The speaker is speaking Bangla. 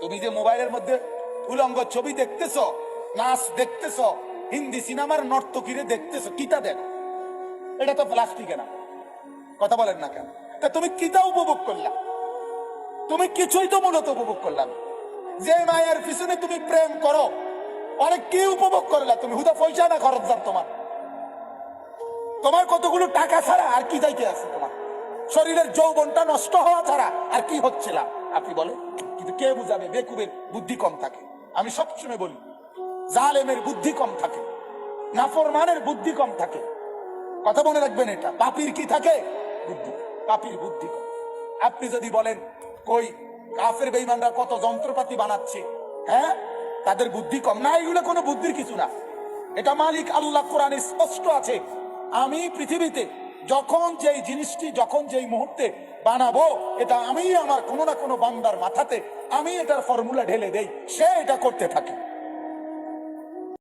তুমি যে মোবাইলের মধ্যে উলঙ্গ ছবি দেখতেছো, নাচ দেখতেছো, হিন্দি সিনেমার নর্তকীরে দেখতেছো, কিতা দেখো? এটা তো প্লাস্টিকে না। কথা বলেন না কেন? তা তুমি কিতা উপভোগ করলা? তুমি কিছুই তো মূলত উপভোগ করলাম। যে মায়ের পিছনে তুমি প্রেম করো, অনেক কি উপভোগ করলা তুমি? হুদা পয়সা না খরচদার তোমার? তোমার কতগুলো টাকা ছাড়া আর কি যাইতে আছে? তোমার শরীরের যৌবনটা নষ্ট হওয়া ছাড়া আর কি হচ্ছিল আপনি বলেন? কিন্তু কে বুঝাবে? বেকুবের বুদ্ধি কম থাকে। আমি সবসময় বলি, জালেমের বুদ্ধি কম থাকে, নাফরমানের বুদ্ধি কম থাকে। কথা মনে রাখবেন এটা। পাপীর কি থাকে? বুদ্ধি। পাপীর বুদ্ধি কম। আপনি যদি বলেন কই কাফের বেঈমানরা কত যন্ত্রপাতি বানাচ্ছে, হ্যাঁ, তাদের বুদ্ধি কম না? এগুলো কোনো বুদ্ধির কিছু না। এটা মালিক আল্লাহ কোরআনে স্পষ্ট আছে, আমি পৃথিবীতে যখন যেই জিনিসটি যখন যেই মুহূর্তে বানাবো, এটা আমি আমার কোনো না কোনো বান্দার মাথাতে আমি এটার ফর্মুলা ঢেলে দেই, সে এটা করতে থাকে।